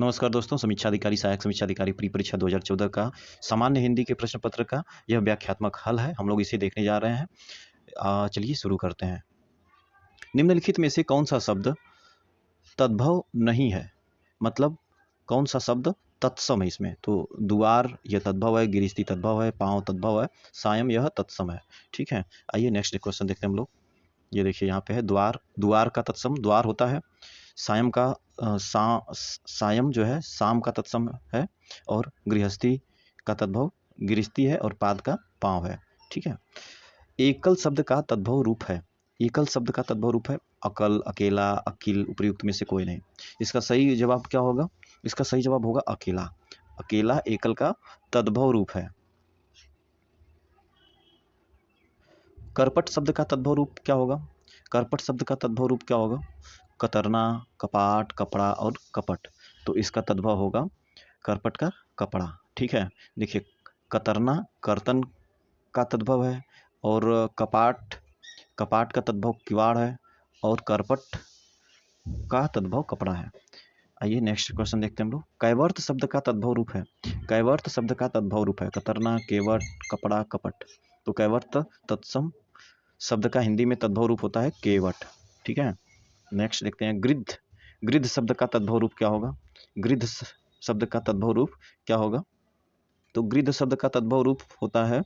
नमस्कार दोस्तों, समीक्षा अधिकारी सहायक समीक्षा अधिकारी प्री परीक्षा 2014 का सामान्य हिंदी के प्रश्न पत्र का यह व्याख्यात्मक हल है। हम लोग इसे देखने जा रहे हैं। चलिए शुरू करते हैं। निम्नलिखित में से कौन सा शब्द तद्भव नहीं है? मतलब कौन सा शब्द तत्सम है इसमें? तो द्वार यह तद्भव है, गिरिस्ती तद्भव है, पाँव तद्भव है, सायं यह तत्सम है। ठीक है, आइए नेक्स्ट क्वेश्चन देखते हैं हम लोग। ये देखिए यहाँ पे है द्वार। द्वार का तत्सम द्वार होता है। सायं का सायं जो है शाम का तत्सम है। और गृहस्थी का तद्भव गृहस्थी है और पाद का पाँव है। ठीक है। एकल शब्द का तद्भव रूप है। एकल शब्द का तद्भव रूप है अकल, अकेला, अकिल, उपर्युक्त में से कोई नहीं। इसका सही जवाब क्या होगा? इसका सही जवाब होगा अकेला। अकेला एकल का तद्भव रूप है। करपट शब्द का तद्भव रूप क्या होगा? करपट शब्द का तद्भव रूप क्या होगा? कतरना, कपाट, कपड़ा और कपट। तो इसका तद्भव होगा करपट का कपड़ा। ठीक है, देखिए कतरना कर्तन का तद्भव है और कपाट कपाट का तद्भव किवाड़ है और करपट का तद्भव कपड़ा है। आइए नेक्स्ट क्वेश्चन देखते हैं हम लोग। कैवर्त शब्द का तद्भव रूप है। कैवर्त शब्द का तद्भव रूप है कतरना, केवट, कपड़ा, कपट। तो कैवर्त तत्सम शब्द का हिंदी में तद्भव रूप होता है केवट। ठीक है, नेक्स्ट देखते हैं। गृद्ध। गृद्ध शब्द का तद्भव रूप क्या होगा? गृद्ध शब्द का तद्भव रूप क्या होगा? तो गृद्ध शब्द का तद्भव रूप होता है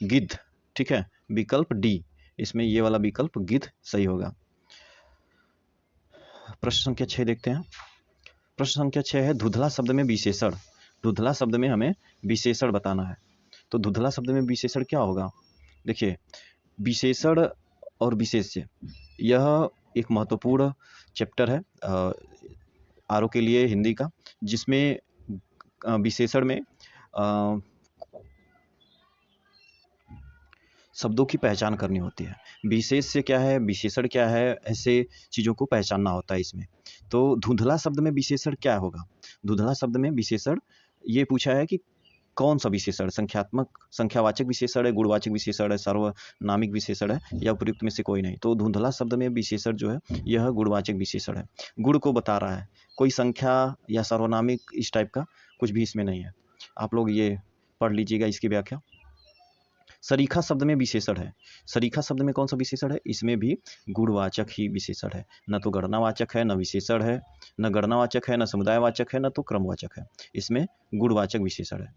गिद्ध। ठीक है, विकल्प डी, इसमें ये वाला विकल्प गिद्ध सही होगा। प्रश्न संख्या 6 देखते हैं। प्रश्न संख्या 6 है धुंधला शब्द में विशेषण। धुंधला शब्द में हमें विशेषण बताना है। तो धुंधला शब्द में विशेषण क्या होगा? देखिए, विशेषण और विशेष्य यह एक महत्वपूर्ण चैप्टर है आरओ के लिए हिंदी का, जिसमें विशेषण में शब्दों की पहचान करनी होती है। विशेष्य क्या है, विशेषण क्या है, ऐसे चीज़ों को पहचानना होता है इसमें। तो धुंधला शब्द में विशेषण क्या होगा? धुंधला शब्द में विशेषण ये पूछा है कि कौन सा विशेषण? संख्यात्मक संख्यावाचक विशेषण है, गुणवाचक विशेषण है, सर्वनामिक विशेषण है या उपयुक्त में से कोई नहीं। तो धुंधला शब्द में विशेषण जो है यह गुणवाचक विशेषण है। गुण को बता रहा है, कोई संख्या या सर्वनामिक इस टाइप का कुछ भी इसमें नहीं है। आप लोग ये पढ़ लीजिएगा इसकी व्याख्या। सरीखा शब्द में विशेषण है। सरीखा शब्द में कौन सा विशेषण है? इसमें भी गुणवाचक ही विशेषण है। न तो गणनावाचक है, न विशेषण है, न गणनावाचक है, न समुदायवाचक है, न तो क्रमवाचक है। इसमें गुणवाचक विशेषण है।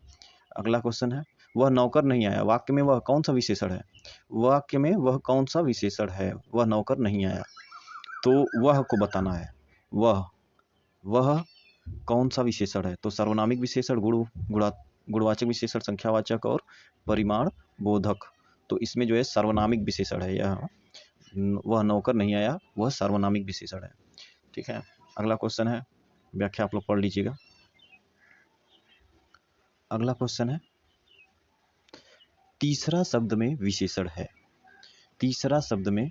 अगला क्वेश्चन है, वह नौकर नहीं आया। वाक्य में वह कौन सा विशेषण है? वाक्य में वह कौन सा विशेषण है? वह नौकर नहीं आया। तो वह को बताना है। वह कौन सा विशेषण है? तो सर्वनामिक विशेषण, गुणवाचक विशेषण, संख्यावाचक और परिमाण बोधक। तो इसमें जो है सर्वनामिक विशेषण है यह। वह नौकर नहीं आया, वह सर्वनामिक विशेषण है। ठीक है, अगला क्वेश्चन है, व्याख्या आप लोग पढ़ लीजिएगा। अगला क्वेश्चन है, तीसरा शब्द में विशेषण है। तीसरा शब्द में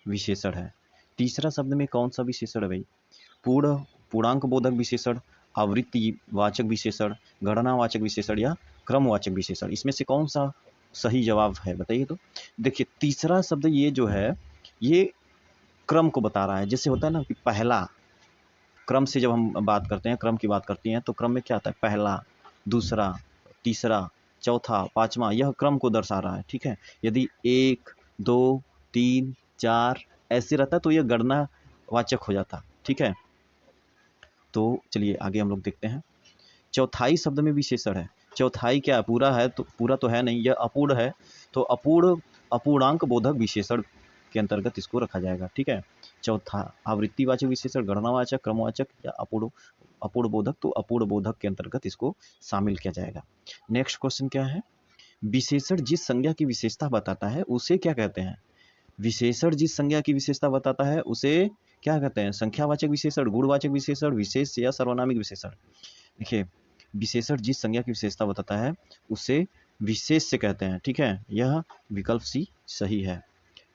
विशेषण है। तीसरा शब्द में कौन सा विशेषण है भाई? पूर्णांक बोधक विशेषण, आवृत्ति वाचक विशेषण, गणनावाचक विशेषण या क्रमवाचक विशेषण। इसमें से कौन सा सही जवाब है बताइए। तो देखिए, तीसरा शब्द ये जो है ये क्रम को बता रहा है। जैसे होता है ना कि पहला, क्रम से जब हम बात करते हैं, क्रम की बात करती हैं, तो क्रम में क्या आता है? पहला, दूसरा, तीसरा, चौथा, पांचवा, यह क्रम को दर्शा रहा है। ठीक है, यदि 1, 2, 3, 4 ऐसे रहता तो यह गणनावाचक हो जाता। ठीक है, तो चलिए आगे हम लोग देखते हैं। चौथाई शब्द में विशेषण है। चौथाई क्या पूरा है? तो पूरा तो है नहीं, यह अपूर्ण है। तो अपूर्णांक बोधक विशेषण के अंतर्गत इसको रखा जाएगा। ठीक है, चौथा आवृत्तिवाचक विशेषण, गणनावाचक, क्रमवाचक या अपूर्ण बोधक। तो अपूर्ण बोधक के अंतर्गत इसको शामिल किया जाएगा। नेक्स्ट क्वेश्चन क्या है? विशेषण जिस संज्ञा की विशेषता बताता है उसे क्या कहते हैं? विशेषण जिस संज्ञा की विशेषता बताता है उसे क्या कहते हैं? संख्यावाचक विशेषण, गुणवाचक विशेषण, विशेष या सर्वनामिक विशेषण। देखिए, विशेषण जिस संज्ञा की विशेषता बताता है उसे विशेष से कहते हैं। ठीक है, यह विकल्प सी सही है।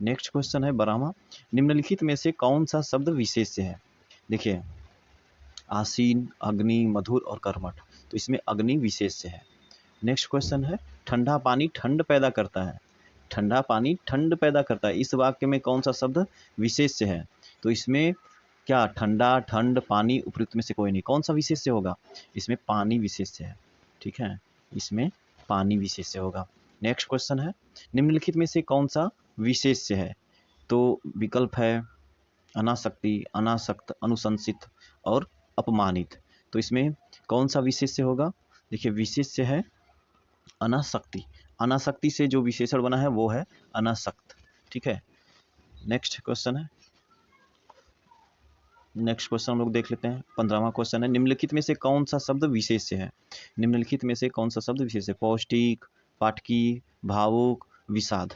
नेक्स्ट क्वेश्चन है 12वां, निम्नलिखित में से कौन सा शब्द विशेष है? देखिए, आसीन, अग्नि, मधुर और कर्मठ। तो इसमें अग्नि विशेष से है। नेक्स्ट क्वेश्चन है, ठंडा पानी ठंड पैदा करता है। ठंडा पानी ठंड पैदा करता है, इस वाक्य में कौन सा शब्द विशेष है? तो इसमें क्या ठंडा, ठंड, पानी, उपयुक्त में से कोई नहीं। कौन सा विशेष्य होगा? इसमें पानी विशेष्य है, ठीक है, इसमें पानी विशेष्य होगा। नेक्स्ट क्वेश्चन है, निम्नलिखित में से कौन सा विशेष्य है? तो विकल्प है अनासक्ति, अनासक्त, अनुशंसित और अपमानित। तो इसमें कौन सा विशेष्य होगा? देखिए विशेष्य है अनासक्ति। अनासक्ति से जो विशेषण बना है वो है अनासक्त, ठीक है। नेक्स्ट क्वेश्चन है, नेक्स्ट क्वेश्चन हम लोग देख लेते हैं। 15वां क्वेश्चन है, निम्नलिखित में से कौन सा शब्द विशेष्य है? निम्नलिखित में से कौन सा शब्द विशेष्य है? पौष्टिक, पाठकी, भावुक, विषाद,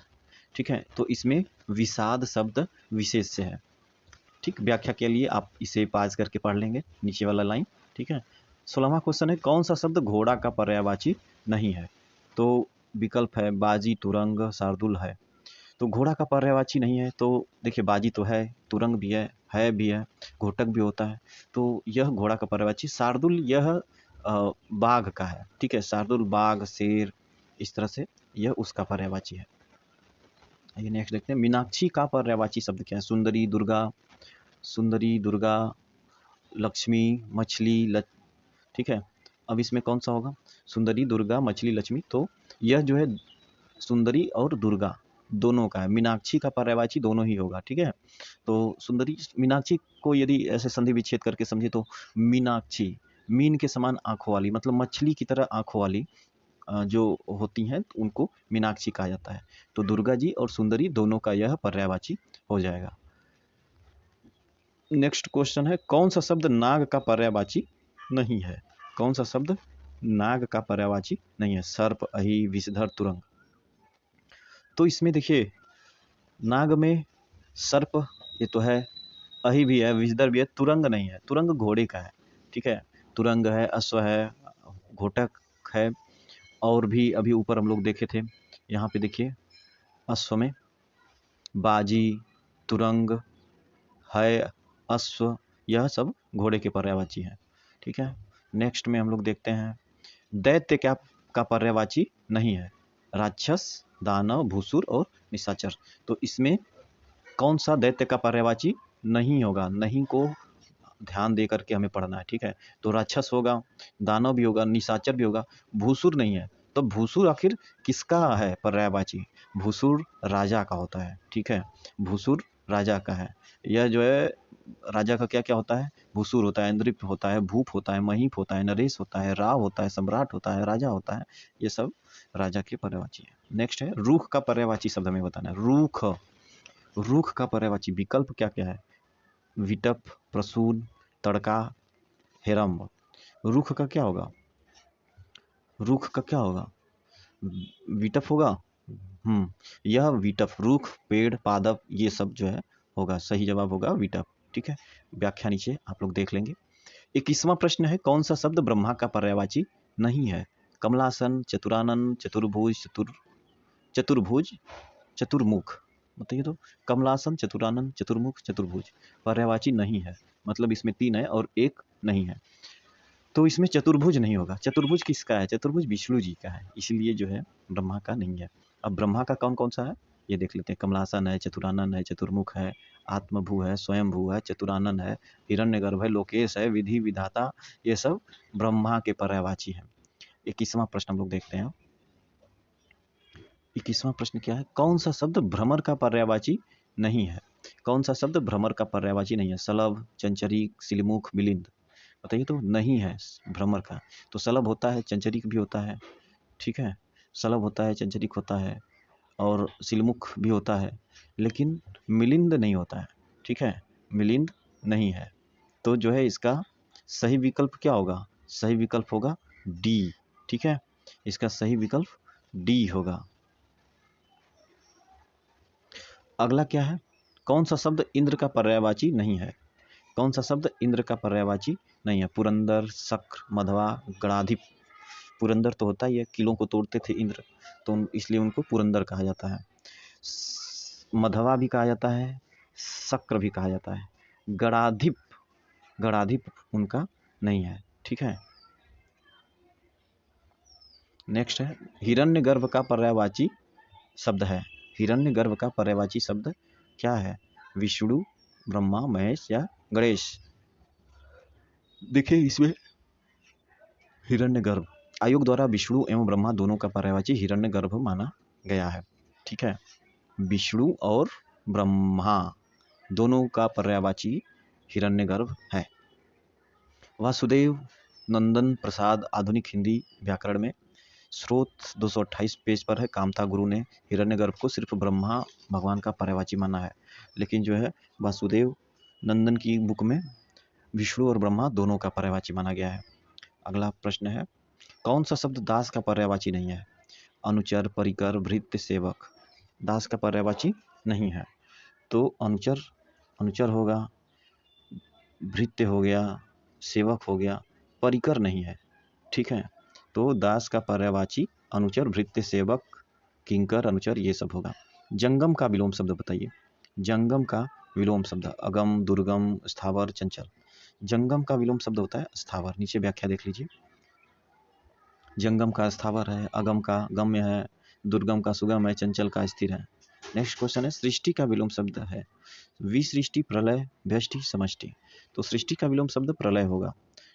ठीक है। तो इसमें विषाद शब्द विशेष्य है, ठीक। व्याख्या के लिए आप इसे पास करके पढ़ लेंगे, नीचे वाला लाइन, ठीक है। 16वां क्वेश्चन है, कौन सा शब्द घोड़ा का पर्यायवाची नहीं है? तो विकल्प है बाजी, तुरंग, शार्दुल है। तो घोड़ा का पर्यायवाची नहीं है, तो देखिए बाजी तो है, तुरंग भी है भी है, घोटक भी होता है, तो यह घोड़ा का पर्यायवाची। शार्दुल यह बाघ का है, ठीक है, शार्दुल बाघ, शेर, इस तरह से यह उसका पर्यायवाची है। आइए नेक्स्ट देखते हैं, मीनाक्षी का पर्यायवाची शब्द क्या है? सुंदरी, दुर्गा, सुंदरी, दुर्गा, लक्ष्मी, मछली, ठीक है। अब इसमें कौन सा होगा? सुंदरी, दुर्गा, मछली, लक्ष्मी। तो यह जो है सुंदरी और दुर्गा दोनों का है। मीनाक्षी का पर्यायवाची दोनों ही होगा, ठीक है। तो सुंदरी, मीनाक्षी को यदि ऐसे संधि विच्छेद करके समझे तो मीनाक्षी, मीन के समान आंखों वाली, मतलब मछली की तरह आंखों वाली जो होती हैं तो उनको मीनाक्षी कहा जाता है। तो दुर्गा जी और सुंदरी दोनों का यह पर्यायवाची हो जाएगा। नेक्स्ट क्वेश्चन है, कौन सा शब्द नाग का पर्यायवाची नहीं है? कौन सा शब्द नाग का पर्यायवाची नहीं है? सर्प, अहि, विषधर, तुरंग। तो इसमें देखिए नाग में सर्प ये तो है, अहि भी है, विषधर भी है, तुरंग नहीं है। तुरंग घोड़े का है, ठीक है। तुरंग है, अश्व है, घोटक है, और भी अभी ऊपर हम लोग देखे थे, यहाँ पे देखिए अश्व में बाजी, तुरंग है, अश्व, यह सब घोड़े के पर्यायवाची हैं, ठीक है। नेक्स्ट में हम लोग देखते हैं, दैत्य क्या का पर्यायवाची नहीं है? राक्षस, दानव, भूसुर और निशाचर। तो इसमें कौन सा दैत्य का पर्यायवाची नहीं होगा? नहीं को ध्यान दे करके हमें पढ़ना है, ठीक है। तो राक्षस होगा, दानव भी होगा, निशाचर भी होगा, भूसुर नहीं है। तो भूसुर आखिर किसका है पर्यायवाची? भूसुर राजा का होता है, ठीक है, भूसुर राजा का है। यह जो है राजा का क्या क्या होता है? भूसुर होता है, इंद्रिप होता है, भूप होता है, महीप होता है, नरेश होता है, राव होता है, सम्राट होता है, राजा होता है, ये सब राजा के पर्यायवाची है। नेक्स्ट है, रूख का पर्यायवाची शब्द हमें बताना है। रूख, रूख का पर्यायवाची विकल्प क्या क्या है? विटप, प्रसून, तड़का, हेरम्ब। रूख का क्या होगा? रूख का क्या होगा? विटप होगा। यह विटप, रूख, पेड़, पादप, ये सब जो है होगा, सही जवाब होगा विटप, ठीक है। व्याख्या नीचे आप लोग देख लेंगे। 21वां प्रश्न है, कौन सा शब्द ब्रह्मा का पर्यायवाची नहीं है? कमलासन, चतुरानन, चतुर्भुज, चतुर्भुज, चतुर्मुख। बताइए तो, कमलासन, चतुरानन, चतुर्मुख, चतुर्भुज पर्यायवाची नहीं है, मतलब इसमें 3 है और 1 नहीं है। तो इसमें चतुर्भुज नहीं होगा। चतुर्भुज किसका है? चतुर्भुज विष्णु जी का है, इसलिए जो है ब्रह्मा का नहीं है। अब ब्रह्मा का कौन कौन सा है ये देख लेते हैं। कमलासन है, चतुरानन है, चतुर्मुख है, आत्मभू है, स्वयंभू है, चतुरानन है, हिरण्यगर्भ है, लोकेश है, विधि विधाता, ये सब ब्रह्मा के पर्यायवाची हैं। 21वां प्रश्न हम लोग देखते हैं। 21वां प्रश्न क्या है? कौन सा शब्द भ्रमर का पर्यायवाची नहीं है? कौन सा शब्द भ्रमर का पर्यायवाची नहीं है? सलभ, चंचरीक, सिलमुख, मिलिंद। बताइए तो, नहीं है भ्रमर का। तो सलभ होता है, चंचरीक भी होता है, ठीक है, सलभ होता है, चंचरीक होता है और सिलमुख भी होता है, लेकिन मिलिंद नहीं होता है, ठीक है, मिलिंद नहीं है। तो जो है इसका सही विकल्प क्या होगा? सही विकल्प होगा डी, ठीक है, इसका सही विकल्प डी होगा। अगला क्या है? कौन सा शब्द इंद्र का पर्यायवाची नहीं है? कौन सा शब्द इंद्र का पर्यायवाची नहीं है? पुरंदर, शक्र, मधवा, गणाधिप। पुरंदर तो होता ही है, किलों को तोड़ते थे इंद्र, तो इसलिए उनको पुरंदर कहा जाता है। मधवा भी कहा जाता है, शक्र भी कहा जाता है। गणाधिप, गणाधिप उनका नहीं है, ठीक है। नेक्स्ट है, हिरण्यगर्भ का पर्यायवाची शब्द है। हिरण्यगर्भ का पर्यायवाची शब्द क्या है? विष्णु, ब्रह्मा, महेश या गणेश। देखिए इसमें हिरण्यगर्भ, आयोग द्वारा विष्णु एवं ब्रह्मा दोनों का पर्यायवाची हिरण्यगर्भ माना गया है। ठीक है, विष्णु और ब्रह्मा दोनों का पर्यायवाची हिरण्यगर्भ है। वासुदेव नंदन प्रसाद आधुनिक हिंदी व्याकरण में स्रोत 228 पेज पर है। कामता गुरु ने हिरण्यगर्भ को सिर्फ ब्रह्मा भगवान का पर्यायवाची माना है, लेकिन जो है वासुदेव नंदन की बुक में विष्णु और ब्रह्मा दोनों का पर्यायवाची माना गया है। अगला प्रश्न है, कौन सा शब्द दास का पर्यायवाची नहीं है? अनुचर, परिकर, भृत्य, सेवक। दास का पर्यायवाची नहीं है, तो अनुचर होगा, भृत्य हो गया, सेवक हो गया, परिकर नहीं है। ठीक है, तो दास का पर्यायवाची अनुचर, भृत्य, सेवक, किंकर, अनुचर ये सब होगा। जंगम का विलोम शब्द बताइए। जंगम का विलोम शब्द अगम, दुर्गम, स्थावर, चंचल। जंगम का विलोम शब्द होता है स्थावर। नीचे व्याख्या देख लीजिए। जंगम का स्थावर है, अगम का गम्य है, दुर्गम का सुगम है, चंचल का स्थिर है। नेक्स्ट क्वेश्चन है, सृष्टि का विलोम शब्द है। विसृष्टि, प्रलय, व्यष्टि, समष्टि। तो सृष्टि का विलोम शब्द प्रलय होगा।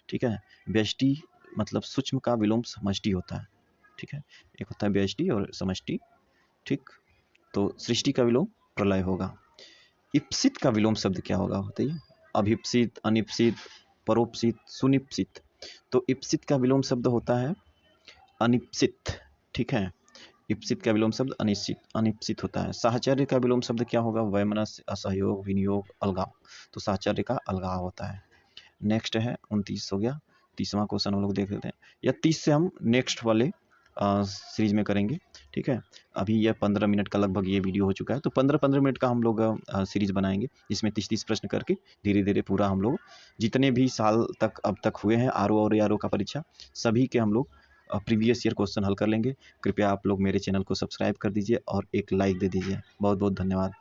ठीक है, व्यष्टि मतलब सूक्ष्म का विलोम समष्टि होता है। ठीक है, एक होता है व्यष्टि और समष्टि। ठीक, तो सृष्टि का विलोम प्रलय होगा। इप्सित का विलोम शब्द क्या होगा बताइए। अभिप्सित, अनिप्सित, परोपसित, सुनिप्सित। तो इप्सित का विलोम शब्द होता है अनिप्सित। ठीक है, इप्सित का विलोम शब्द अनिप्सित होता है। साहचर्य का विलोम शब्द क्या होगा? वैमनस्य, असहयोग, विनियोग, अलगाव। तो साहचर्य का अलगाव होता है। नेक्स्ट है 29 हो गया। 30वां क्वेश्चन हम लोग देख लेते हैं, या 30 से हम नेक्स्ट वाले सीरीज में करेंगे। ठीक है, अभी यह 15 मिनट का लगभग ये वीडियो हो चुका है, तो 15-15 मिनट का हम लोग सीरीज बनाएंगे, जिसमें 30-30 प्रश्न करके धीरे धीरे पूरा हम लोग जितने भी साल तक अब तक हुए हैं आरओ और एआरओ का परीक्षा, सभी के हम लोग प्रीवियस ईयर क्वेश्चन हल कर लेंगे। कृपया आप लोग मेरे चैनल को सब्सक्राइब कर दीजिए और एक लाइक दे दीजिए। बहुत बहुत धन्यवाद।